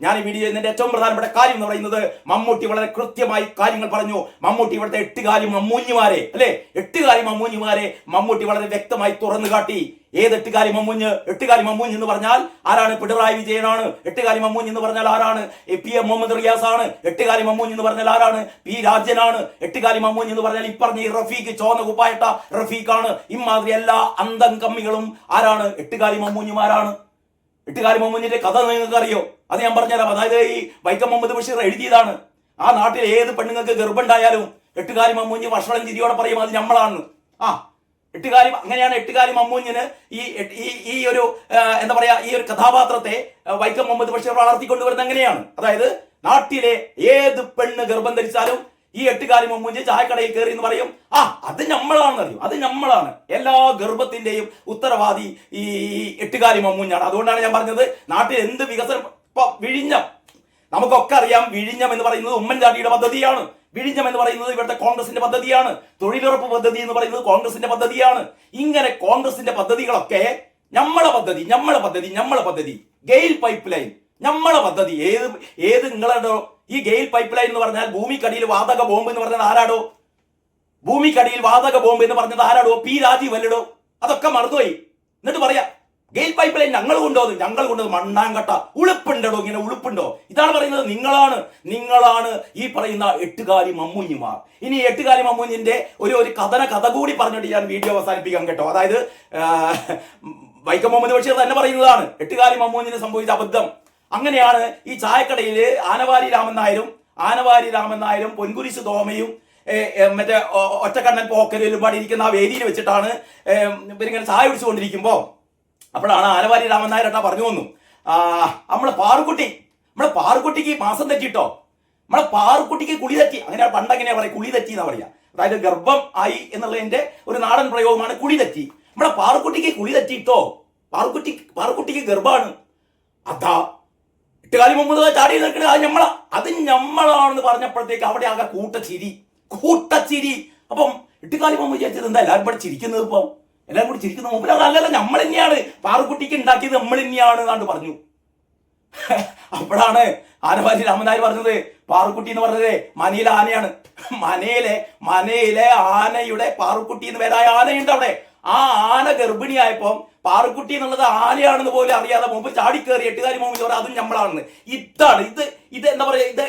ഞാൻ ഈ വീഡിയോ ഇതിന്റെ ഏറ്റവും പ്രധാനപ്പെട്ട കാര്യം എന്ന് പറയുന്നത് മമ്മൂട്ടി വളരെ കൃത്യമായി കാര്യങ്ങൾ പറഞ്ഞു. മമ്മൂട്ടി ഇവിടുത്തെ എട്ടുകാലി മമ്മൂഞ്ഞിമാരെ അല്ലെ, എട്ടുകാലി മമ്മൂഞ്ഞിമാരെ മമ്മൂട്ടി വളരെ വ്യക്തമായി തുറന്നു കാട്ടി. ഏത് എട്ടുകാലി മമ്മൂഞ്ഞ്? എട്ടുകാലി മമ്മൂഞ്ഞ് എന്ന് പറഞ്ഞാൽ ആരാണ്? പിണറായി വിജയനാണ്. എട്ടുകാലി മമ്മൂഞ്ഞ് എന്ന് പറഞ്ഞാൽ ആരാണ്? PM മുഹമ്മദ് റിയാസ് ആണ്. എട്ടുകാലി മമ്മൂഞ്ഞ് എന്ന് പറഞ്ഞാൽ ആരാണ്? P രാജനാണ്. എട്ടുകാലി മമ്മൂഞ്ഞ് എന്ന് പറഞ്ഞാൽ ഇപ്പറഞ്ഞ ഈ റഫീഖ്, ചോന്ന കുപ്പായിട്ട റഫീഖാണ്. ഇമാതിരി എല്ലാ അന്തം കമ്മികളും ആരാണ്? എട്ടുകാലി മമ്മൂഞ്ഞുമാരാണ്. എട്ടുകാലി മമ്മൂഞ്ഞിന്റെ കഥ നിങ്ങൾക്ക് അറിയോ? അത് ഞാൻ പറഞ്ഞുതരാം. അതായത് ഈ വൈക്കം മുഹമ്മദ് ബഷീർ എഴുതിയതാണ്. ആ നാട്ടിൽ ഏത് പെണ്ണുങ്ങൾക്ക് ഗർഭമുണ്ടായാലും എട്ടുകാലി മമ്മൂഞ്ഞ് വഷളം ചിരിയോടെ പറയും അത് നമ്മളാണ്. എട്ടുകാലി അങ്ങനെയാണ്. എട്ടുകാലി മമ്മൂഞ്ഞിന് ഈ ഒരു എന്താ പറയാ, ഈ ഒരു കഥാപാത്രത്തെ വൈക്കം മുഹമ്മദ് ബഷീർ വളർത്തിക്കൊണ്ടുവരുന്നത് എങ്ങനെയാണ്? അതായത് നാട്ടിലെ ഏത് പെണ്ണ് ഗർഭം ധരിച്ചാലും ഈ എട്ടുകാലി മമ്മൂഞ്ഞ് ചായക്കടയിൽ കയറി എന്ന് പറയും അത് നമ്മളാണെന്ന് അറിയും. അത് നമ്മളാണ്. എല്ലാ ഗർഭത്തിന്റെയും ഉത്തരവാദി ഈ എട്ടുകാലി മമ്മൂഞ്ഞാണ്. അതുകൊണ്ടാണ് ഞാൻ പറഞ്ഞത് നാട്ടിൽ എന്ത് വികസനം. വിഴിഞ്ഞം നമുക്കൊക്കെ അറിയാം. വിഴിഞ്ഞം എന്ന് പറയുന്നത് ഉമ്മൻചാണ്ടിയുടെ പദ്ധതിയാണ്. വിഴിഞ്ഞം എന്ന് പറയുന്നത് ഇവിടുത്തെ കോൺഗ്രസിന്റെ പദ്ധതിയാണ്. തൊഴിലുറപ്പ് പദ്ധതി എന്ന് പറയുന്നത് കോൺഗ്രസിന്റെ പദ്ധതിയാണ്. ഇങ്ങനെ കോൺഗ്രസിന്റെ പദ്ധതികളൊക്കെ നമ്മളെ പദ്ധതി. ഗെയിൽ പൈപ്പ് ലൈൻ നമ്മളെ പദ്ധതി. ഏത് നിങ്ങളുടെ ഈ ഗെയിൽ പൈപ്പ് ലൈൻ എന്ന് പറഞ്ഞാൽ ഭൂമിക്കടിയിൽ വാതക ബോംബ് എന്ന് പറഞ്ഞത് ആരാടോ? ഭൂമിക്കടിയിൽ വാതക ബോംബ് എന്ന് പറഞ്ഞത് ആരാടോ? P രാജീവ് അല്ലടോ? അതൊക്കെ മറന്നുപോയി. എന്നിട്ട് പറയാ ഗെയിൽ പൈപ്പ് ലൈൻ ഞങ്ങൾ കൊണ്ടുവന്നു മണ്ണാങ്കട്ട. ഉളുപ്പുണ്ടോ? ഇങ്ങനെ ഉളുപ്പുണ്ടോ? ഇതാണ് പറയുന്നത്. നിങ്ങളാണ് ഈ പറയുന്ന എട്ടുകാലി മമ്മൂഞ്ഞിമാർ. ഇനി എട്ടുകാലി മമ്മൂഞ്ഞിന്റെ ഒരു കഥ കൂടി പറഞ്ഞിട്ട് ഞാൻ വീഡിയോ അവസാനിപ്പിക്കാം കേട്ടോ. അതായത് വൈക്കം മുഹമ്മദ് ബഷീർ തന്നെ പറയുന്നതാണ് എട്ടുകാലി മമ്മൂഞ്ഞിന് സംഭവിച്ച അബദ്ധം. അങ്ങനെയാണ് ഈ ചായക്കടയിൽ ആനവാരി രാമൻ നായരും പൊൻകുരിശ് തോമയും മറ്റേ ഒറ്റക്കണ്ണൻ പോക്കലും പാടി ഇരിക്കുന്ന ആ വേദിയിൽ വെച്ചിട്ടാണ് ഇവരിങ്ങനെ ചായ പിടിച്ചുകൊണ്ടിരിക്കുമ്പോ അപ്പോഴാണ് ആനവാരി രാമൻ നായരട്ടാ പറഞ്ഞു വന്നു, നമ്മളെ പാറുക്കുട്ടിക്ക് മാസം തെറ്റിട്ടോ, നമ്മളെ പാറുക്കുട്ടിക്ക് കുളി തെറ്റി. അങ്ങനെ പണ്ടെങ്ങനെയാ പറയാ, കുളി തെറ്റി എന്നാ പറയാ. അതായത് ഗർഭം ആയി എന്നുള്ളതിന്റെ ഒരു നാടൻ പ്രയോഗമാണ് കുളി തെറ്റി. നമ്മളെ പാറുക്കുട്ടിക്ക് കുളി തെറ്റിട്ടോ, പാറുക്കുട്ടിക്ക് ഗർഭമാണ്. അതാ എട്ടുകാലി മുമ്പ് ചാടി നിൽക്കുന്നത് അത് നമ്മളാണെന്ന് പറഞ്ഞപ്പോഴത്തേക്ക് അവിടെ ആകെ കൂട്ടച്ചിരി. അപ്പം എട്ടുകാലി മുമ്പ് വിചാരിച്ചത് എന്താ എല്ലാവരും ഇവിടെ ചിരിക്കുന്നത്? ഇപ്പം എല്ലാവരും കൂടി ചിരിക്കുന്ന മുമ്പിൽ അതല്ല, നമ്മൾ തന്നെയാണ് പാറുക്കുട്ടിക്ക് ഉണ്ടാക്കിയത്, നമ്മൾ തന്നെയാണ് എന്നാണ്ട് പറഞ്ഞു. അപ്പോഴാണ് ആനവാരി രാമനായർ പറഞ്ഞത് പാറുക്കുട്ടി എന്ന് പറഞ്ഞത് മനയിലെ ആനയാണ്. മനയിലെ ആനയുടെ പാറുക്കുട്ടി എന്ന് പേരായ ആനയുണ്ട് അവിടെ. ആ ആന ഗർഭിണിയായപ്പം പാറുക്കുട്ടി എന്നുള്ളത് ആനയാണെന്ന് പോലും അറിയാതെ മുമ്പ് ചാടിക്കേറി എട്ടുകാലി മുമ്പ് പറയാം അതും നമ്മളാണെന്ന്. ഇതാണ് ഇത് എന്താ പറയാ, ഇത്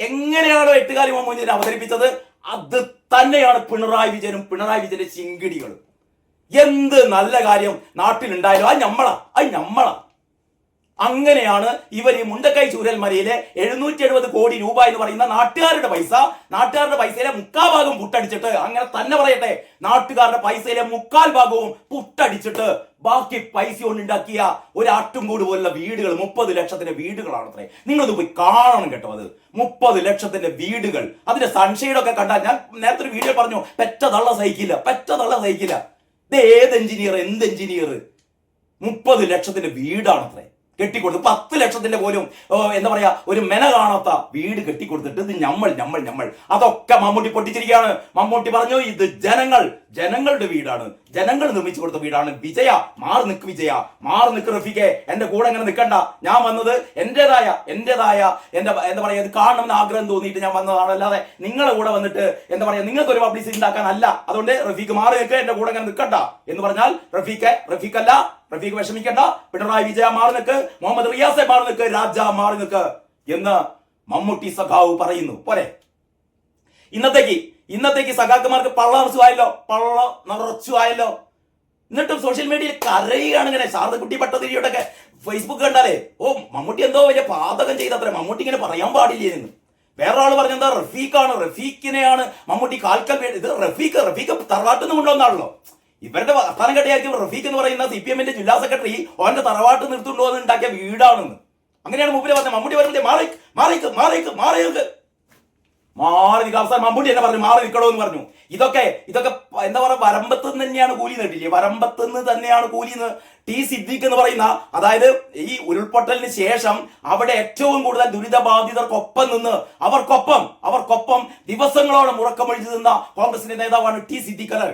എങ്ങനെയാണോ എട്ടുകാലി മുമ്പ് അവതരിപ്പിച്ചത് അത് തന്നെയാണ് പിണറായി വിജയന്റെ ചിങ്കിടികളും. എന്ത് നല്ല കാര്യം നാട്ടിലുണ്ടായാലും അത് ഞമ്മളാ. അങ്ങനെയാണ് ഇവർ ഈ മുണ്ടക്കൈ ചൂരൽമലയിലെ 770 കോടി രൂപ എന്ന് പറയുന്ന നാട്ടുകാരുടെ പൈസയിലെ 3/4 ഭാഗം പുട്ടടിച്ചിട്ട്, അങ്ങനെ തന്നെ പറയട്ടെ, നാട്ടുകാരുടെ പൈസയിലെ 3/4 ഭാഗവും പുട്ടടിച്ചിട്ട് ബാക്കി പൈസ കൊണ്ടുണ്ടാക്കിയ ഒരു ആട്ടുംകൂട് പോലുള്ള വീടുകൾ 30 ലക്ഷത്തിന്റെ വീടുകളാണ് അത്രേ. നിങ്ങളത് പോയി കാണണം കേട്ടോ. അത് 30 ലക്ഷത്തിന്റെ വീടുകൾ. അതിന്റെ സൺഷെയ്ഡൊക്കെ കണ്ടാൽ, ഞാൻ നേരത്തെ ഒരു വീഡിയോ പറഞ്ഞു, പെറ്റ തള്ള സഹിക്കില്ല. ഇത് എന്ത് എഞ്ചിനീയർ 30 ലക്ഷത്തിന്റെ വീടാണത്രേ കെട്ടിക്കൊടുത്ത്. 10 ലക്ഷത്തിന്റെ പോലും എന്താ പറയാ ഒരു മെന കാണാത്ത വീട് കെട്ടിക്കൊടുത്തിട്ട് ഇത് നമ്മൾ അതൊക്കെ മമ്മൂട്ടി പൊട്ടിച്ചിരിക്കുകയാണ്. മമ്മൂട്ടി പറഞ്ഞു ഇത് ജനങ്ങളുടെ വീടാണ്, ജനങ്ങൾ നിർമ്മിച്ചു കൊടുത്ത വീടാണ്. മാറി നിക്ക് റഫീഖെ, എന്റെ കൂടെ അങ്ങനെ നിൽക്കണ്ട. ഞാൻ വന്നത് എന്റേതായ എന്റെ എന്താ പറയാ ഇത് കാണണമെന്ന് ആഗ്രഹം തോന്നിയിട്ട് ഞാൻ വന്നതാണ്. അല്ലാതെ നിങ്ങളെ കൂടെ വന്നിട്ട് എന്താ പറയാ നിങ്ങൾക്ക് ഒരു പബ്ലിസിറ്റി ഉണ്ടാക്കാനല്ല. അതുകൊണ്ട് റഫീഖ് മാറി നിൽക്കുക, എന്റെ കൂടെ അങ്ങനെ നിൽക്കണ്ട എന്ന് പറഞ്ഞാൽ റഫീഖ് വിഷമിക്കണ്ട, പിണറായി വിജയ മാറി നിൽക്ക്, മുഹമ്മദ് റിയാസെ മാറി നിൽക്ക്, രാജ മാറി നിൽക്ക് എന്ന് മമ്മൂട്ടി സഖാവ് പറയുന്നു. പോരെ, ഇന്നത്തേക്ക് സഖാക്കന്മാർക്ക് പള്ള നിറച്ചു ആയല്ലോ. എന്നിട്ടും സോഷ്യൽ മീഡിയയിൽ കരയുകയാണ് ഇങ്ങനെ. ശാരദക്കുട്ടി ഭട്ടതിരിയുടെ ഒക്കെ ഫേസ്ബുക്ക് കണ്ടാലേ മമ്മൂട്ടി എന്തോ വലിയ പാതകം ചെയ്തത്രേ, മമ്മൂട്ടി ഇങ്ങനെ പറയാൻ പാടില്ലേ എന്ന്. വേറെ ആള് പറഞ്ഞെന്താ റഫീഖിനെയാണ് മമ്മൂട്ടി കാൽക്കൽ. ഇത് റഫീഖ് തറവാട്ടിൽ നിന്ന് കൊണ്ടുവന്നാണല്ലോ. ഇവരുടെ വർത്താനം കേട്ടായിരിക്കും റഫീഖ് എന്ന് പറയുന്ന CPM ജില്ലാ സെക്രട്ടറി ഓന്റെ തറവാട്ട് നിർത്തുണ്ടോ എന്ന് ഉണ്ടാക്കിയ വീടാണെന്ന്. അങ്ങനെയാണ് മൂപ്പര് പറഞ്ഞത്. മമ്മൂട്ടി പറഞ്ഞത് മാറി നിൽക്കുക. അവസാനം മമ്മൂട്ടി എന്നെ പറഞ്ഞു മാറി നിൽക്കണോ എന്ന് പറഞ്ഞു. ഇതൊക്കെ എന്താ പറയുക, വരമ്പത്ത് നിന്ന് തന്നെയാണ് കൂലി നേട്ടില്ലേ, വരമ്പത്ത് നിന്ന് തന്നെയാണ് കൂലി എന്ന് T സിദ്ദീഖ് എന്ന് പറയുന്ന, അതായത് ഈ ഉരുൾപൊട്ടലിന് ശേഷം അവിടെ ഏറ്റവും കൂടുതൽ ദുരിതബാധിതർക്കൊപ്പം നിന്ന് അവർക്കൊപ്പം ദിവസങ്ങളോളം ഉറക്കമൊഴിച്ചു നിന്ന കോൺഗ്രസിന്റെ നേതാവാണ് T സിദ്ദീഖ്.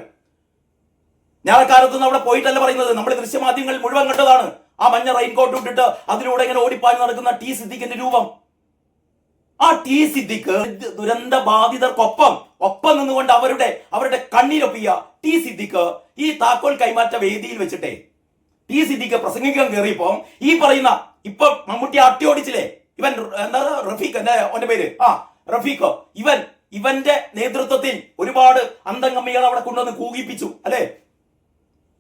ഞാനക്കാലത്ത് നിന്ന് അവിടെ പോയിട്ടല്ല പറയുന്നത്, നമ്മൾ ദൃശ്യമാധ്യമങ്ങളിൽ മുഴുവൻ കണ്ടതാണ്. ആ മഞ്ഞ റെയിൻകോട്ട് ഇട്ടിട്ട് അതിലൂടെ ഇങ്ങനെ ഓടിപ്പാഞ്ഞ് നടക്കുന്ന ടി സിദ്ദിഖിന്റെ രൂപം. ആ ടി സിദ്ദിഖ് ദുരന്ത ബാധിതർക്കൊപ്പം നിന്നുകൊണ്ട് അവരുടെ കണ്ണീരൊപ്പിയ ടി സിദ്ദിഖ് ഈ താക്കോൽ കൈമാറ്റ വേദിയിൽ വെച്ചിട്ടേ ടി സിദ്ദിഖ് പ്രസംഗിക്കാൻ കയറിയപ്പോ ഈ പറയുന്ന ഇപ്പൊ മമ്മൂട്ടി അട്ടിയോടിച്ചില്ലേ ഇവൻ എന്താ റഫീഖ് അവന്റെ പേര് റഫീഖ് ഇവന്റെ നേതൃത്വത്തിൽ ഒരുപാട് അന്തംഗമ്മികൾ അവിടെ കൊണ്ടുവന്ന് കൂകിപ്പിച്ചു അല്ലെ.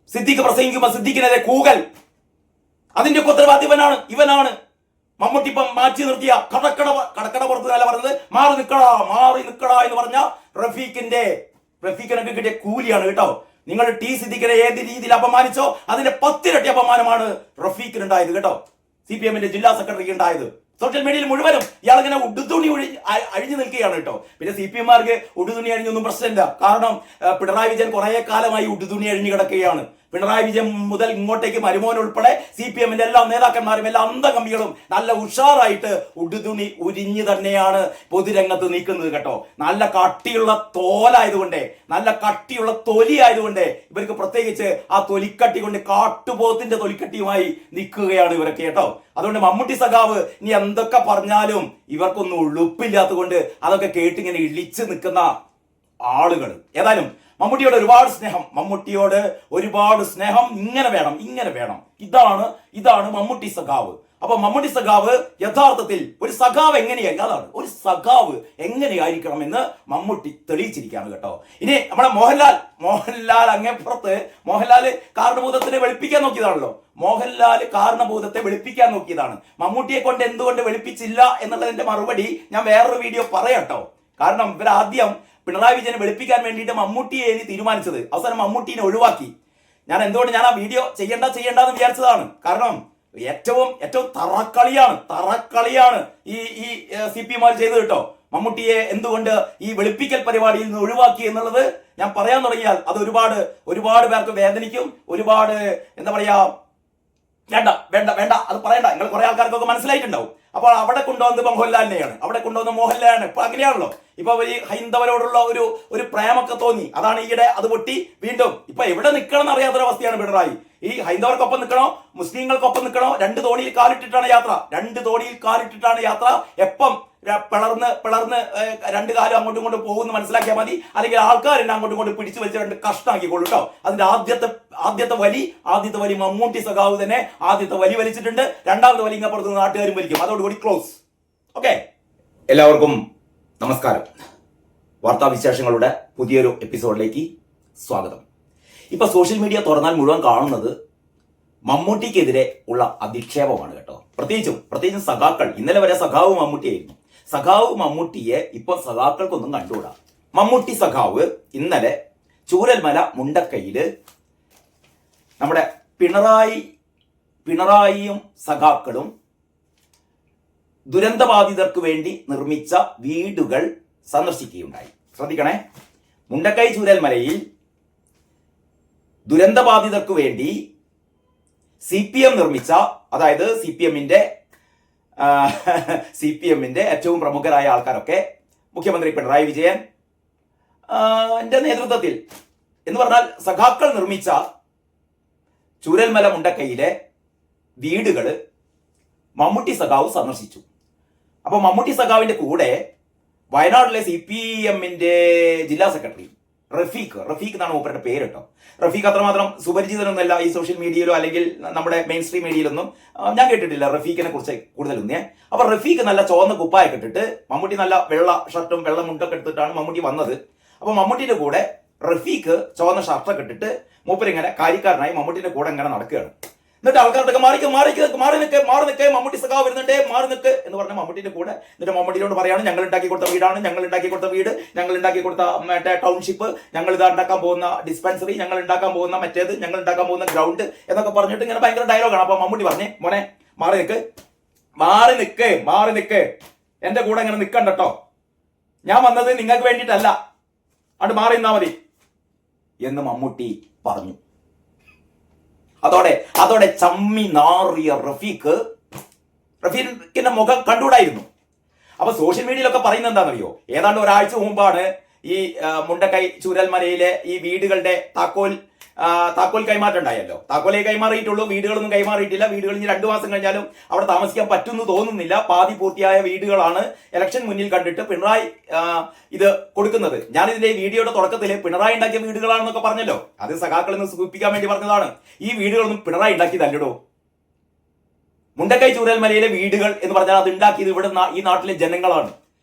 സിദ്ദിഖ് പ്രസംഗിക്കുമ്പോ സിദ്ദിഖിനെതിരെ കൂകൽ, അതിന്റെ ഉത്തരവാദി ഇവനാണ്. മമ്മൂട്ടി ഇപ്പം മാറ്റി നിർത്തിയ കടക്കട പുറത്ത് അല്ല പറഞ്ഞത് മാറി നിക്കടാ എന്ന് പറഞ്ഞ റഫീഖിനൊക്കെ കിട്ടിയ കൂലിയാണ് കേട്ടോ. നിങ്ങൾ ടി സിദ്ദിഖിനെ ഏത് രീതിയിൽ അപമാനിച്ചോ അതിന്റെ 10 ഇരട്ടി അപമാനമാണ് റഫീഖിനുണ്ടായത് കേട്ടോ. CPM-ന്റെ ജില്ലാ സെക്രട്ടറിക്ക് ഉണ്ടായത്. സോഷ്യൽ മീഡിയയിൽ മുഴുവനും ഇയാളിങ്ങനെ ഉടുതുണി അഴിഞ്ഞു നിൽക്കുകയാണ് കേട്ടോ. പിന്നെ CPM-മാർക്ക് ഉടുതുണി അഴിഞ്ഞൊന്നും പ്രശ്നമില്ല. കാരണം പിണറായി വിജയൻ കുറെ കാലമായി ഉടുതുണി അഴിഞ്ഞു കിടക്കുകയാണ്. പിണറായി വിജയൻ മുതൽ ഇങ്ങോട്ടേക്ക് മരുമോൻ ഉൾപ്പെടെ CPM-ന്റെ എല്ലാ നേതാക്കന്മാരും എല്ലാ അന്തകമ്മികളും നല്ല ഉഷാറായിട്ട് ഉടുതുണി ഉരിഞ്ഞു തന്നെയാണ് പൊതുരംഗത്ത് നിൽക്കുന്നത് കേട്ടോ. നല്ല കട്ടിയുള്ള തോലായതുകൊണ്ട്, നല്ല കട്ടിയുള്ള തൊലി ആയതുകൊണ്ട് ഇവർക്ക് പ്രത്യേകിച്ച് ആ തൊലിക്കട്ടി കൊണ്ട് കാട്ടുപോത്തിന്റെ തൊലിക്കട്ടിയുമായി നിൽക്കുകയാണ് ഇവരൊക്കെ കേട്ടോ. അതുകൊണ്ട് മമ്മൂട്ടി സഖാവ് ഇനി എന്തൊക്കെ പറഞ്ഞാലും ഇവർക്കൊന്നും ഉളുപ്പില്ലാത്തത് കൊണ്ട് അതൊക്കെ കേട്ടിങ്ങനെ ഇളിച്ച് നിൽക്കുന്ന ആളുകൾ. ഏതായാലും മമ്മൂട്ടിയോട് ഒരുപാട് സ്നേഹം ഇങ്ങനെ വേണം. ഇതാണ് മമ്മൂട്ടി സഖാവ്. അപ്പൊ മമ്മൂട്ടി സഖാവ് യഥാർത്ഥത്തിൽ ഒരു സഖാവ് എങ്ങനെയായിരിക്കണം എന്ന് മമ്മൂട്ടി തെളിയിച്ചിരിക്കുകയാണ് കേട്ടോ. ഇനി നമ്മുടെ മോഹൻലാൽ അങ്ങേപ്പുറത്ത് കാരണഭൂതത്തിനെ വെളുപ്പിക്കാൻ നോക്കിയതാണല്ലോ. കാരണഭൂതത്തെ വെളുപ്പിക്കാൻ നോക്കിയതാണ്. മമ്മൂട്ടിയെ കൊണ്ട് എന്തുകൊണ്ട് വെളുപ്പിച്ചില്ല എന്നുള്ളതിന്റെ മറുപടി ഞാൻ വേറൊരു വീഡിയോ പറയാട്ടോ. കാരണം ഇവരാദ്യം പിണറായി വിജയനെ വെളുപ്പിക്കാൻ വേണ്ടിയിട്ട് മമ്മൂട്ടിയെ തീരുമാനിച്ചത്, അവസാനം മമ്മൂട്ടിനെ ഒഴിവാക്കി. ഞാൻ ആ വീഡിയോ ചെയ്യണ്ടെന്ന് വിചാരിച്ചതാണ്. കാരണം ഏറ്റവും തറക്കളിയാണ് ഈ CPM ചെയ്തത് കേട്ടോ. മമ്മൂട്ടിയെ എന്തുകൊണ്ട് ഈ വെളുപ്പിക്കൽ പരിപാടിയിൽ നിന്ന് ഒഴിവാക്കി എന്നുള്ളത് ഞാൻ പറയാൻ തുടങ്ങിയാൽ അത് ഒരുപാട് പേർക്ക് വേദനിക്കും. ഒരുപാട് എന്താ പറയാ, വേണ്ട അത് പറയണ്ട. നിങ്ങൾ കുറെ ആൾക്കാർക്കൊക്കെ മനസ്സിലായിട്ടുണ്ടാവും. അപ്പോൾ അവിടെ കൊണ്ടുവന്നത് മോഹൻലാലിനെയാണ്. ഇപ്പൊ അങ്ങനെയാണല്ലോ. ഇപ്പൊ ഈ ഹൈന്ദവരോടുള്ള ഒരു പ്രേമൊക്കെ തോന്നി, അതാണ് ഈയിടെ അത് പൊട്ടി വീണ്ടും ഇപ്പൊ എവിടെ നിൽക്കണം എന്ന് അറിയാത്തൊരവസ്ഥയാണ് പിണറായി. ഈ ഹൈന്ദവർക്കൊപ്പം നിൽക്കണോ മുസ്ലിങ്ങൾക്കൊപ്പം നിൽക്കണോ? രണ്ട് തോണിയിൽ കാലിട്ടിട്ടാണ് യാത്ര. എപ്പം പിളർന്ന് രണ്ട് കാലം അങ്ങോട്ടും ഇങ്ങോട്ടും പോകുന്നു മനസ്സിലാക്കിയാൽ മതി. അല്ലെങ്കിൽ ആൾക്കാർ എന്നെ അങ്ങോട്ടും ഇങ്ങോട്ടും പിടിച്ചു വലിച്ച് രണ്ട് കഷ്ടാക്കിക്കോളൂ കേട്ടോ. അതിന്റെ ആദ്യത്തെ വലി മമ്മൂട്ടി സഖാവ് തന്നെ ആദ്യത്തെ വലി വലിച്ചിട്ടുണ്ട്. രണ്ടാമത്തെ വലി ഇങ്ങപ്പുറത്ത് നാട്ടുകാരും വലിക്കും. അതോടുകൂടി ക്ലോസ്. ഓക്കെ, എല്ലാവർക്കും നമസ്കാരം. വാർത്താവിശേഷങ്ങളുടെ പുതിയൊരു എപ്പിസോഡിലേക്ക് സ്വാഗതം. ഇപ്പൊ സോഷ്യൽ മീഡിയ തുറന്നാൽ മുഴുവൻ കാണുന്നത് മമ്മൂട്ടിക്കെതിരെ ഉള്ള അധിക്ഷേപമാണ് കേട്ടോ. പ്രത്യേകിച്ചും സഖാക്കൾ. ഇന്നലെ വരെ സഖാവ് മമ്മൂട്ടിയായിരുന്നു. സഖാവ് മമ്മൂട്ടിയെ ഇപ്പൊ സഖാക്കൾക്കൊന്നും കണ്ടുകൂടാ. മമ്മൂട്ടി സഖാവ് ഇന്നലെ ചൂരൽമല മുണ്ടക്കയില് നമ്മുടെ പിണറായിയും സഖാക്കളും ദുരന്തബാധിതർക്ക് വേണ്ടി നിർമ്മിച്ച വീടുകൾ സന്ദർശിക്കുകയുണ്ടായി. ശ്രദ്ധിക്കണേ, മുണ്ടക്കൈ ചൂരൽമലയിൽ ദുരന്തബാധിതർക്ക് വേണ്ടി CPM നിർമ്മിച്ച, അതായത് CPM-ന്റെ ഏറ്റവും പ്രമുഖരായ ആൾക്കാരൊക്കെ മുഖ്യമന്ത്രി പിണറായി വിജയൻ നേതൃത്വത്തിൽ എന്ന് പറഞ്ഞാൽ സഖാക്കൾ നിർമ്മിച്ച ചൂരൽമല മുണ്ടക്കൈയിലെ വീടുകൾ മമ്മൂട്ടി സഖാവ് സന്ദർശിച്ചു. അപ്പൊ മമ്മൂട്ടി സഖാവിന്റെ കൂടെ വയനാട്ടിലെ CPM-ന്റെ ജില്ലാ സെക്രട്ടറി റഫീഖ് എന്നാണ് മൂപ്പരുടെ പേര് കേട്ടോ. റഫീഖ് അത്രമാത്രം സുപരിചിതനൊന്നുമല്ല ഈ സോഷ്യൽ മീഡിയയിലോ അല്ലെങ്കിൽ നമ്മുടെ മെയിൻ സ്ട്രീം മീഡിയയിലൊന്നും ഞാൻ കേട്ടിട്ടില്ല റഫീഖിനെ കുറിച്ച് കൂടുതലൊന്നേ. അപ്പൊ റഫീഖ് നല്ല ചുവന്ന കുപ്പായൊക്കെ ഇട്ടിട്ട്, മമ്മൂട്ടി നല്ല വെള്ള ഷർട്ടും വെള്ള മുണ്ടൊക്കെ എടുത്തിട്ടാണ് മമ്മൂട്ടി വന്നത്. അപ്പൊ മമ്മൂട്ടിന്റെ കൂടെ റഫീഖ് ചുവന്ന ഷർട്ടൊക്കെ ഇട്ടിട്ട് മൂപ്പരിങ്ങനെ കാര്യക്കാരനായി മമ്മൂട്ടിന്റെ കൂടെ ഇങ്ങനെ നടക്കുകയാണ്. എന്നിട്ട് ആൾക്കാരുടെ മാറി നിൽക്കേ മമ്മൂട്ടി സഖാവ് വരുന്നുണ്ട്, മാറി നിൽക്ക് എന്ന് പറഞ്ഞ മമ്മൂട്ടിന്റെ കൂടെ. എന്നിട്ട് മമ്മൂട്ടിയോട് പറയാണ്, ഞങ്ങൾ ഉണ്ടാക്കി കൊടുത്ത വീടാണ്, ഞങ്ങൾ ഉണ്ടാക്കി കൊടുത്ത മറ്റേ ടൗൺഷിപ്പ്, ഞങ്ങൾ ഇത് ഉണ്ടാക്കാൻ പോകുന്ന ഡിസ്പെൻസറി, ഞങ്ങൾ ഉണ്ടാക്കാൻ പോകുന്ന മറ്റേത്, ഞങ്ങൾ ഉണ്ടാക്കാൻ പോകുന്ന ഗ്രൗണ്ട് എന്നൊക്കെ പറഞ്ഞിട്ട് ഇങ്ങനെ ഭയങ്കര ഡയലോഗാണ്. അപ്പൊ മമ്മൂട്ടി പറഞ്ഞേ, മോനെ മാറി നിൽക്ക്, എന്റെ കൂടെ ഇങ്ങനെ നിൽക്കണ്ട കേട്ടോ, ഞാൻ വന്നത് നിങ്ങൾക്ക് വേണ്ടിയിട്ടല്ല, അത് മാറി നിന്നാ മതി എന്ന് മമ്മൂട്ടി പറഞ്ഞു. അതോടെ ചമ്മി നാറിയ റഫീഖിന്റെ മുഖം കണ്ടുകൂടായിരുന്നു. അപ്പൊ സോഷ്യൽ മീഡിയയിലൊക്കെ പറയുന്നത് എന്താണെന്നറിയോ? ഏതാണ്ട് ഒരാഴ്ച മുമ്പാണ് ഈ മുണ്ടക്കൈ ചൂരൽമലയിലെ ഈ വീടുകളുടെ താക്കോൽ താക്കോൽ കൈമാറ്റം ഉണ്ടായല്ലോ. താക്കോലേ കൈമാറിയിട്ടുള്ളൂ, വീടുകളൊന്നും കൈമാറിയിട്ടില്ല. വീടുകൾ ഇനി 2 മാസം കഴിഞ്ഞാലും അവിടെ താമസിക്കാൻ പറ്റുമെന്ന് തോന്നുന്നില്ല. പാതി പൂർത്തിയായ വീടുകളാണ് ഇലക്ഷൻ മുന്നിൽ കണ്ടിട്ട് പിണറായി ഇത് കൊടുക്കുന്നത്. ഞാൻ ഇതിന്റെ വീഡിയോയുടെ തുടക്കത്തിൽ പിണറായി ഉണ്ടാക്കിയ വീടുകളാണെന്നൊക്കെ പറഞ്ഞല്ലോ. അത് സഖാക്കളിൽ നിന്ന് സൂചിപ്പിക്കാൻ വേണ്ടി പറഞ്ഞതാണ്. ഈ വീടുകളൊന്നും പിണറായി ഉണ്ടാക്കിയതല്ലടോ. മുണ്ടക്കൈ ചൂരൽമലയിലെ വീടുകൾ എന്ന് പറഞ്ഞാൽ അത് ഉണ്ടാക്കിയത് ഇവിടെ ഈ നാട്ടിലെ ജനങ്ങളാണ്.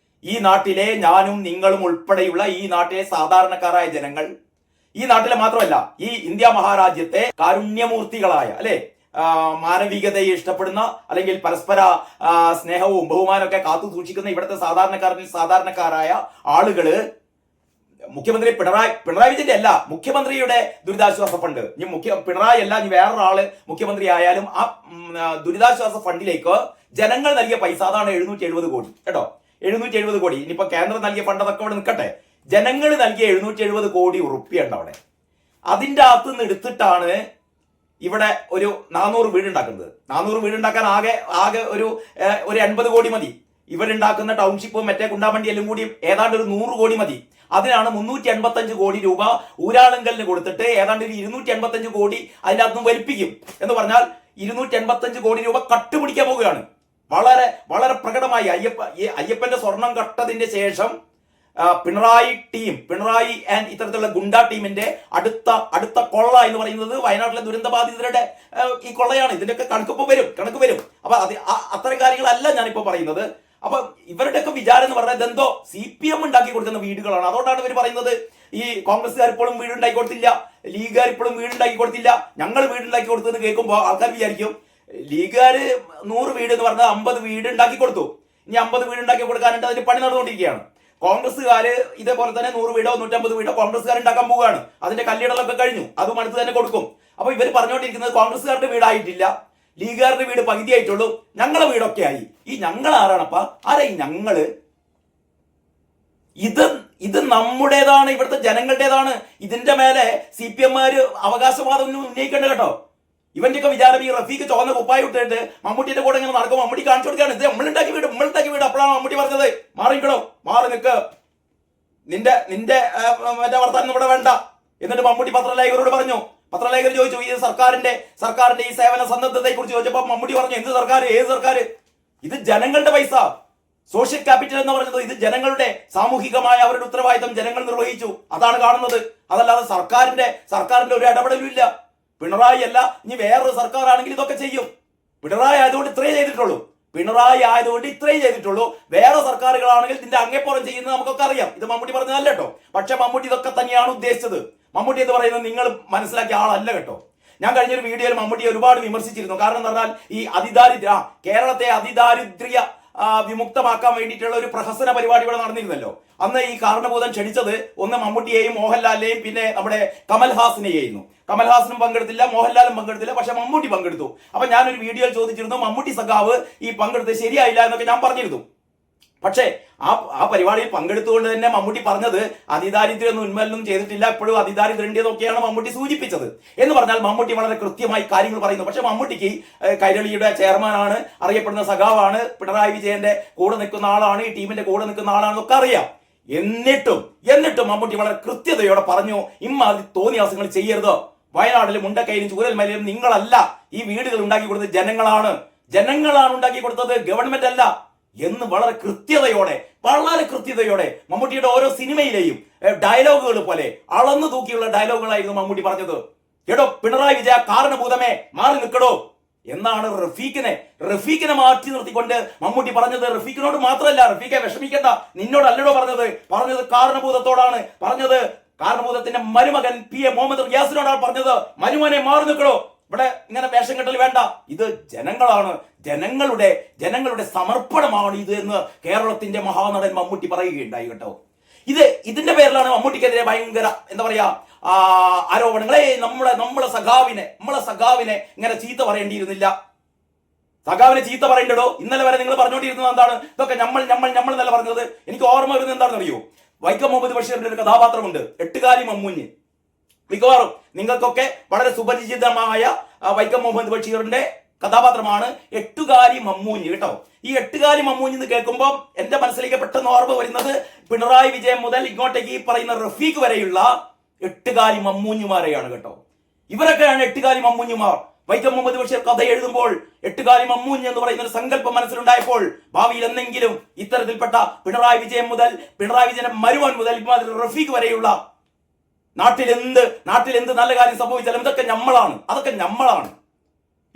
ഈ നാട്ടിലെ ഞാനും നിങ്ങളും ഉൾപ്പെടെയുള്ള ഈ നാട്ടിലെ സാധാരണക്കാരായ ജനങ്ങൾ, ഈ നാട്ടിലെ മാത്രമല്ല ഈ ഇന്ത്യ മഹാരാജ്യത്തെ കാരുണ്യമൂർത്തികളായ അല്ലെ, മാനവികതയെ ഇഷ്ടപ്പെടുന്ന അല്ലെങ്കിൽ പരസ്പര സ്നേഹവും ബഹുമാനമൊക്കെ കാത്തു സൂക്ഷിക്കുന്ന ഇവിടുത്തെ സാധാരണക്കാരായ ആളുകള് മുഖ്യമന്ത്രി പിണറായി വിജയന്റെ അല്ല, മുഖ്യമന്ത്രിയുടെ ദുരിതാശ്വാസ ഫണ്ട്, ഇനി പിണറായി അല്ല ഇനി വേറൊരാള് മുഖ്യമന്ത്രി ആയാലും ആ ദുരിതാശ്വാസ ഫണ്ടിലേക്ക് ജനങ്ങൾ നൽകിയ പൈസ അതാണ് 770 കോടി കേട്ടോ. 770 കോടി. ഇനിയിപ്പോ കേന്ദ്രം നൽകിയ ഫണ്ട് അതൊക്കെ അവിടെ നിൽക്കട്ടെ. ജനങ്ങൾ നൽകിയ 770 കോടി ഉറുപ്പിയുണ്ട് അവിടെ. അതിന്റെ അകത്ത് നിന്ന് എടുത്തിട്ടാണ് ഇവിടെ ഒരു 400 വീടുണ്ടാക്കുന്നത്. 400 വീടുണ്ടാക്കാൻ ആകെ ഒരു 80 കോടി മതി. ഇവരുണ്ടാക്കുന്ന ടൗൺഷിപ്പും മറ്റേ കുണ്ടാമണ്ടി എല്ലാം കൂടി ഏതാണ്ട് ഒരു 100 കോടി മതി. അതിനാണ് 385 കോടി രൂപ ഊരാളുങ്കലിന് കൊടുത്തിട്ട് ഏതാണ്ട് ഒരു 285 കോടി അതിൻ്റെ അകത്ത് വലിപ്പിക്കും. എന്ന് പറഞ്ഞാൽ 285 കോടി രൂപ കട്ടുപിടിക്കാൻ പോവുകയാണ്. വളരെ വളരെ പ്രകടമായി അയ്യപ്പന്റെ സ്വർണം കട്ടതിന്റെ ശേഷം പിണറായി ആൻഡ് ഇത്തരത്തിലുള്ള ഗുണ്ട ടീമിന്റെ അടുത്ത കൊള്ള എന്ന് പറയുന്നത് വയനാട്ടിലെ ദുരന്തബാധിതരുടെ ഈ കൊള്ളയാണ്. ഇതിന്റെയൊക്കെ കണക്ക് വരും. അപ്പൊ അത്തരം കാര്യങ്ങളല്ല ഞാനിപ്പോ പറയുന്നത്. അപ്പൊ ഇവരുടെയൊക്കെ വിചാരം എന്ന് പറഞ്ഞാൽ ഇതെന്തോ CPM ഉണ്ടാക്കി കൊടുക്കുന്ന വീടുകളാണ്. അതുകൊണ്ടാണ് ഇവർ പറയുന്നത് ഈ കോൺഗ്രസ്സുകാർ ഇപ്പോഴും വീടുണ്ടാക്കി കൊടുത്തില്ല, ലീഗുകാർ ഇപ്പോഴും വീടുണ്ടാക്കി കൊടുത്തില്ല, ഞങ്ങൾ വീടുണ്ടാക്കി കൊടുത്തെന്ന് കേൾക്കുമ്പോൾ ആൾക്കാർ വിചാരിക്കും ലീഗുകാർ 100 വീട് എന്ന് പറഞ്ഞാൽ 50 വീട് ഉണ്ടാക്കി കൊടുത്തു. ഇനി 50 വീട് ഉണ്ടാക്കി കൊടുക്കാനായിട്ട് അതിന് പണി നടന്നുകൊണ്ടിരിക്കുകയാണ്. കോൺഗ്രസ്സുകാര് ഇതേപോലെ തന്നെ 100 വീടോ 150 വീടോ കോൺഗ്രസ്സുകാർ ഉണ്ടാക്കാൻ പോവുകയാണ്. അതിന്റെ കല്ലിടലൊക്കെ കഴിഞ്ഞു, അതും അടുത്ത് തന്നെ കൊടുക്കും. അപ്പൊ ഇവർ പറഞ്ഞുകൊണ്ടിരിക്കുന്നത് കോൺഗ്രസ്സുകാരുടെ വീടായിട്ടില്ല, ലീഗുകാരുടെ വീട് പകുതിയായിട്ടുള്ളൂ, ഞങ്ങളെ വീടൊക്കെ ആയി. ഈ ഞങ്ങൾ ആരാണപ്പാ? ആരാ ഈ ഞങ്ങള്? ഇത് നമ്മുടേതാണ്, ഇവിടുത്തെ ജനങ്ങളുടേതാണ്. ഇതിന്റെ മേലെ CPM അവകാശവാദം ഒന്നും ഉന്നയിക്കണ്ട കേട്ടോ. ഇവന്റെയൊക്കെ വിചാരം ഈ റഫീഖ് ചുവന്ന കുപ്പായി ഇട്ടിട്ട് മമ്മൂട്ടിയുടെ കൂടെ ഇങ്ങനെ നടക്കും, മമ്മൂട്ടി കാണിച്ചു കൊടുക്കുകയാണ് ഇത് നമ്മളുണ്ടാക്കി വീട്. അപ്പോഴാണ് മമ്മൂട്ടി പറഞ്ഞത് മാറി നിൽക്ക്, നിന്റെ മറ്റേ വർത്താനം ഇവിടെ വേണ്ട. എന്നിട്ട് മമ്മൂട്ടി പത്രലേഖകരോട് പറഞ്ഞു. പത്രലേഖകർ ചോദിച്ചു ഈ സർക്കാരിന്റെ ഈ സേവന സന്നദ്ധതയെ കുറിച്ച് ചോദിച്ചപ്പോൾ മമ്മൂട്ടി പറഞ്ഞു എന്ത് സർക്കാർ, ഏത് സർക്കാർ? ഇത് ജനങ്ങളുടെ പൈസ, സോഷ്യൽ ക്യാപിറ്റൽ എന്ന് പറയുന്നത് ഇത് ജനങ്ങളുടെ സാമൂഹികമായ അവരുടെ ഉത്തരവാദിത്തം ജനങ്ങൾ നിർവഹിച്ചു. അതാണ് കാണുന്നത്. അതല്ലാതെ സർക്കാരിന്റെ ഒരു ഇടപെടലും ഇല്ല. പിണറായി അല്ല ഇനി വേറൊരു സർക്കാർ ആണെങ്കിൽ ഇതൊക്കെ ചെയ്യും. പിണറായി ആയതുകൊണ്ട് ഇത്രേ ചെയ്തിട്ടുള്ളൂ. വേറെ സർക്കാരുകളാണെങ്കിൽ ഇതിന്റെ അങ്ങേപ്പുറം ചെയ്യുന്നത് നമുക്കൊക്കെ അറിയാം. ഇത് മമ്മൂട്ടി പറഞ്ഞതല്ല കേട്ടോ. പക്ഷെ മമ്മൂട്ടി ഇതൊക്കെ തന്നെയാണ് ഉദ്ദേശിച്ചത്. മമ്മൂട്ടി എന്ന് പറയുന്നത് നിങ്ങൾ മനസ്സിലാക്കിയ ആളല്ല കേട്ടോ. ഞാൻ കഴിഞ്ഞൊരു വീഡിയോയിൽ മമ്മൂട്ടിയെ ഒരുപാട് വിമർശിച്ചിരുന്നു. കാരണം എന്ന് പറഞ്ഞാൽ ഈ കേരളത്തെ അതിദാരിദ്ര്യ വിമുക്തമാക്കാൻ വേണ്ടിയിട്ടുള്ള ഒരു പ്രഹസന പരിപാടി ഇവിടെ നടന്നിരുന്നല്ലോ. അന്ന് ഈ കാരണഭൂതം ക്ഷണിച്ചത് ഒന്ന് മമ്മൂട്ടിയെയും മോഹൻലാലിനെയും പിന്നെ നമ്മുടെ കമൽഹാസനെയായിരുന്നു. കമൽഹാസനും പങ്കെടുത്തില്ല, മോഹൻലാലും പങ്കെടുത്തില്ല, പക്ഷെ മമ്മൂട്ടി പങ്കെടുത്തു. അപ്പൊ ഞാനൊരു വീഡിയോയിൽ ചോദിച്ചിരുന്നു മമ്മൂട്ടി സഖാവ് ഈ പങ്കെടുത്ത് ശരിയായില്ല എന്നൊക്കെ ഞാൻ പറഞ്ഞിരുന്നു. പക്ഷേ ആ പരിപാടിയിൽ പങ്കെടുത്തുകൊണ്ട് തന്നെ മമ്മൂട്ടി പറഞ്ഞത് അതിദാരിദ്ര്യം ഉന്മൂലനം ചെയ്തിട്ടില്ല, എപ്പോഴും അതിദാരിദ്ര്യൻ്റെതൊക്കെയാണ് മമ്മൂട്ടി സൂചിപ്പിച്ചത്. എന്ന് പറഞ്ഞാൽ മമ്മൂട്ടി വളരെ കൃത്യമായി കാര്യങ്ങൾ പറയുന്നു. പക്ഷെ മമ്മൂട്ടിക്ക് കൈരളിയുടെ ചെയർമാനാണ്, അറിയപ്പെടുന്ന സഖാവാണ്, പിണറായി വിജയന്റെ കൂടെ നിൽക്കുന്ന ആളാണ്, ഈ ടീമിന്റെ കൂടെ നിൽക്കുന്ന ആളാണെന്നൊക്കെ അറിയാം. എന്നിട്ടും മമ്മൂട്ടി വളരെ കൃത്യതയോടെ പറഞ്ഞു ഇമ്മാതിരി തോന്നിയാസങ്ങൾ ചെയ്യരുത്. വയനാട്ടിലും മുണ്ടക്കൈയിലും ചൂരൽമലയിലും നിങ്ങളല്ല ഈ വീടുകൾ ഉണ്ടാക്കി കൊടുത്തത്, ജനങ്ങളാണ് ഉണ്ടാക്കി കൊടുത്തത്, ഗവൺമെന്റ് അല്ല എന്ന് വളരെ കൃത്യതയോടെ മമ്മൂട്ടിയുടെ ഓരോ സിനിമയിലെയും ഡയലോഗുകൾ പോലെ അളന്നു തൂക്കിയുള്ള ഡയലോഗുകളായിരുന്നു മമ്മൂട്ടി പറഞ്ഞത്. എടോ പിണറായി വിജയ കാരണഭൂതമേ മാറി നിൽക്കടോ എന്നാണ് റഫീഖിനെ മാറ്റി നിർത്തിക്കൊണ്ട് മമ്മൂട്ടി പറഞ്ഞത്. റഫീഖിനോട് മാത്രമല്ല, റഫീഖെ വിഷമിക്കണ്ട, നിന്നോടല്ലടോ പറഞ്ഞത് കാരണഭൂതത്തോടാണ് പറഞ്ഞത്. കാരണഭൂതത്തിന്റെ മരുമകൻ PA മുഹമ്മദ് റിയാസിനോടാണ് പറഞ്ഞത്, മരുമനെ മാറി നിൽക്കടോ, ഇവിടെ ഇങ്ങനെ വേഷം കെട്ടൽ വേണ്ട. ഇത് ജനങ്ങളാണ്, ജനങ്ങളുടെ സമർപ്പണമാണ് ഇത് എന്ന് കേരളത്തിന്റെ മഹാനടൻ മമ്മൂട്ടി പറയുകയുണ്ടായി കേട്ടോ. ഇതിന്റെ പേരിലാണ് മമ്മൂട്ടിക്കെതിരെ ഭയങ്കര എന്താ പറയാ ആരോപണങ്ങളെ. നമ്മളെ സഖാവിനെ ഇങ്ങനെ ചീത്ത പറയേണ്ടിയിരുന്നില്ല. സഖാവിനെ ചീത്ത പറയേണ്ടടോ. ഇന്നലെ വരെ നിങ്ങൾ പറഞ്ഞുകൊണ്ടിരുന്നത് എന്താണ്? ഇതൊക്കെ നമ്മൾ എന്നല്ല പറഞ്ഞത്. എനിക്ക് ഓർമ്മ വരുന്നത് എന്താണെന്ന് അറിയോ? വൈക്കം മുഹമ്മദ് ബഷീറിന്റെ ഒരു കഥാപാത്രമുണ്ട്, എട്ടുകാലി മമ്മൂഞ്ഞ്. മിക്കവാറും നിങ്ങൾക്കൊക്കെ വളരെ സുപരിചിതമായ വൈക്കം മുഹമ്മദ് ബഷീറിന്റെ കഥാപാത്രമാണ് എട്ടുകാലി മമ്മൂഞ്ഞ് കേട്ടോ. ഈ എട്ടുകാലി മമ്മൂഞ്ഞ് എന്ന് കേൾക്കുമ്പോൾ എന്റെ മനസ്സിലേക്ക് പെട്ടെന്ന് ഓർമ്മ വരുന്നത് പിണറായി വിജയൻ മുതൽ ഇങ്ങോട്ടേക്ക് ഈ പറയുന്ന റഫീഖ് വരെയുള്ള എട്ടുകാലി മമ്മൂഞ്ഞുമാരെയാണ് കേട്ടോ. ഇവരൊക്കെയാണ് എട്ടുകാലി മമ്മൂഞ്ഞുമാർ. വൈക്കം മുഹമ്മദ് ബഷീർ കഥ എഴുതുമ്പോൾ എട്ടുകാലി മമ്മൂഞ്ഞ് എന്ന് പറയുന്ന ഒരു സങ്കല്പം മനസ്സിലുണ്ടായപ്പോൾ ഭാവിയിൽ എന്തെങ്കിലും ഇത്തരത്തിൽപ്പെട്ട പിണറായി വിജയൻ മുതൽ പിണറായി വിജയന്റെ മരുവൻ മുതൽ റഫീഖ് വരെയുള്ള നാട്ടിൽ എന്ത് നല്ല കാര്യം സംഭവിച്ചാലും ഇതൊക്കെ നമ്മളാണ്, അതൊക്കെ നമ്മളാണ്.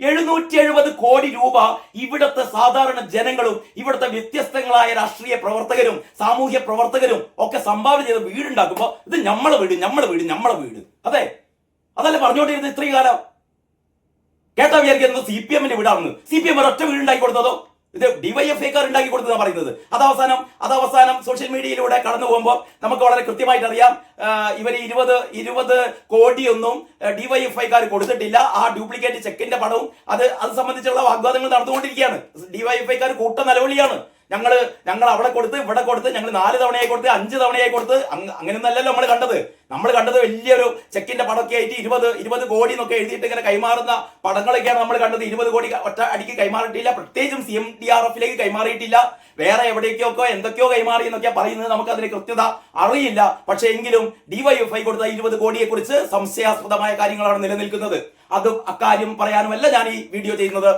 770 കോടി രൂപ ഇവിടുത്തെ സാധാരണ ജനങ്ങളും ഇവിടുത്തെ വ്യത്യസ്തങ്ങളായ രാഷ്ട്രീയ പ്രവർത്തകരും സാമൂഹ്യ പ്രവർത്തകരും ഒക്കെ സംഭാവന ചെയ്ത് വീടുണ്ടാക്കുമ്പോൾ ഇത് നമ്മളെ വീട്. അതെ, അതല്ലേ പറഞ്ഞുകൊണ്ടിരുന്നത് ഇത്രയും കാലം. കേട്ടാ വിചാരിക്കുന്നത് CPM-ന്റെ വീടാണെന്ന്. CPM ഒരൊറ്റ വീടുണ്ടാക്കി കൊടുത്തതോ? ഇത് DYFI-ക്കാർ ഉണ്ടാക്കി കൊടുത്തതാണ് പറയുന്നത്. അതവസാനം സോഷ്യൽ മീഡിയയിലൂടെ കടന്നു പോകുമ്പോൾ നമുക്ക് വളരെ കൃത്യമായിട്ട് അറിയാം, ഇവർ 20 കോടിയൊന്നും DYFI-ക്കാർ കൊടുത്തിട്ടില്ല. ആ ഡ്യൂപ്ലിക്കേറ്റ് ചെക്കിന്റെ പണവും അത് സംബന്ധിച്ചുള്ള വാഗ്വാദങ്ങൾ നടന്നുകൊണ്ടിരിക്കുകയാണ്. DYFI-ക്കാർ കൂട്ട നിലവിളിയാണ്. ഞങ്ങൾ അവിടെ കൊടുത്ത് ഇവിടെ കൊടുത്ത് ഞങ്ങൾ 4 തവണയായി കൊടുത്ത് 5 തവണയായി കൊടുത്ത് അങ്ങനെയൊന്നല്ലല്ലോ നമ്മൾ കണ്ടത് വലിയൊരു ചെക്കിന്റെ പടമൊക്കെ ആയിട്ട് 20 കോടി എന്നൊക്കെ എഴുതിയിട്ട് ഇങ്ങനെ കൈമാറുന്ന പടങ്ങളൊക്കെയാണ് നമ്മൾ കണ്ടത്. 20 കോടി ഒറ്റ അടിക്ക് കൈമാറിയിട്ടില്ല, പ്രത്യേകിച്ചും CMDRF-ലേക്ക് കൈമാറിയിട്ടില്ല. വേറെ എവിടേക്കൊക്കെ എന്തൊക്കെയോ കൈമാറി എന്നൊക്കെ പറയുന്നത് നമുക്ക് അതിന് കൃത്യത അറിയില്ല. പക്ഷേ എങ്കിലും DYFI കൊടുത്ത 20 കോടിയെ കുറിച്ച് സംശയാസ്പദമായ കാര്യങ്ങളാണ് നിലനിൽക്കുന്നത്. അതും അക്കാര്യം പറയാനുമല്ല ഞാൻ ഈ വീഡിയോ ചെയ്യുന്നത്.